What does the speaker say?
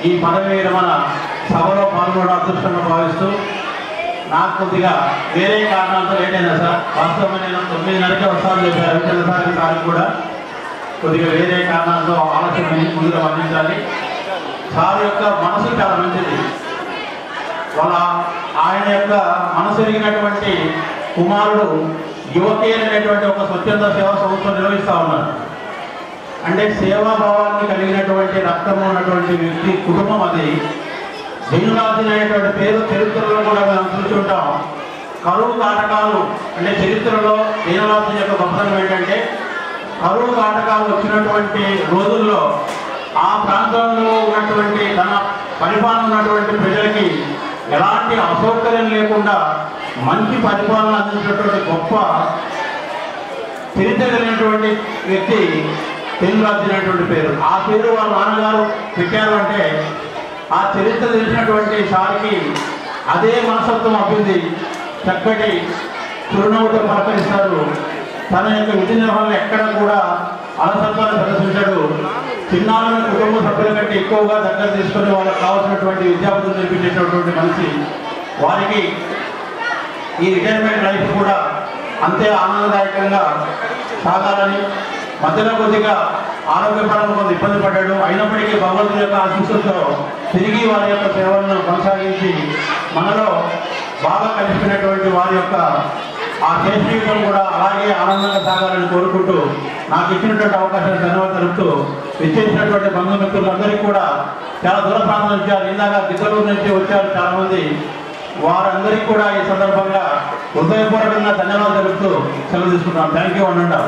ఈ పదవి విరమణ సభలో పాల్గొనడం అదృష్టంగా భావిస్తూ నాకు కొద్దిగా వేరే కారణాలతో లేట్ అయినా సార్. వాస్తవంగా నేను 9:30కే వస్తాను చెప్పారు రవిచంద్ర సార్ కూడా. కొద్దిగా వేరే కారణాలతో ఆలస్యం ముందుగా వర్ణించాలి. సార్ యొక్క మనసు చాలా మంచిది. ఆయన యొక్క మనసు ఎరిగినటువంటి కుమారుడు యువకే అనేటువంటి ఒక స్వచ్ఛంద సేవా సంస్థ నిర్వహిస్తూ ఉన్నారు. అంటే సేవాభావాన్ని కలిగినటువంటి రక్తం ఉన్నటువంటి వ్యక్తి కుటుంబం అది. జైనులార్జున అనేటువంటి పేరు చరిత్రలో కూడా మనం చూస్తుంటాం. కరువు కాటకాలు అంటే చరిత్రలో జైనులార్జున యొక్క గొప్పతనం ఏంటంటే కరువు కాటకాలు వచ్చినటువంటి రోజుల్లో ఆ ప్రాంతంలో ఉన్నటువంటి తన పరిపాలన ఉన్నటువంటి ప్రజలకి ఎలాంటి అసౌకర్యం లేకుండా మంచి పరిపాలన అందించినటువంటి గొప్ప చరిత్ర కలిగినటువంటి వ్యక్తి జైనులార్జున అనేటువంటి పేరు. ఆ పేరు వాళ్ళ నాన్నగారు పెట్టారు అంటే ఆ చరిత్ర తెలిసినటువంటి సార్కి అదే మనస్తత్వం అభివృద్ధి చక్కటి చిరునవ్వుతో పలకరిస్తారు. తన యొక్క విధి నిర్వహణలో ఎక్కడ కూడా అలసత్వాన్ని ప్రదర్శించాడు. చిన్నారుల కుటుంబ సభ్యుల కంటే ఎక్కువగా దగ్గర తీసుకుని వాళ్ళకి కావాల్సినటువంటి విద్యాబుద్ధులు నేర్పించేటటువంటి మనిషి. వారికి ఈ రిటైర్మెంట్ లైఫ్ కూడా అంతే ఆనందదాయకంగా సాగాలని. మధ్యలో కొద్దిగా ఆరోగ్యపరంగా కొంత ఇబ్బంది పడ్డాడు. అయినప్పటికీ భగవంతుడి యొక్క ఆశీస్సులతో తిరిగి వారి యొక్క సేవలను కొనసాగించి మనలో బాగా కలిసినటువంటి వారి యొక్క ఆ దేశ జీవితం కూడా అలాగే ఆనందంగా సాగాలని కోరుకుంటూ నాకు ఇచ్చినటువంటి అవకాశాన్ని ధన్యవాదాలు తెలుపుతూ విచ్చేసినటువంటి బంధుమిత్రులందరికీ కూడా చాలా దూర ప్రాంతం వచ్చారు. ఇందాక గిద్దలూరు నుంచి వచ్చారు చాలామంది. వారందరికీ కూడా ఈ సందర్భంగా హృదయపూర్వకంగా ధన్యవాదాలు తెలుపుతూ సెలవు తీసుకుంటున్నాం. థ్యాంక్ యూ అనండి.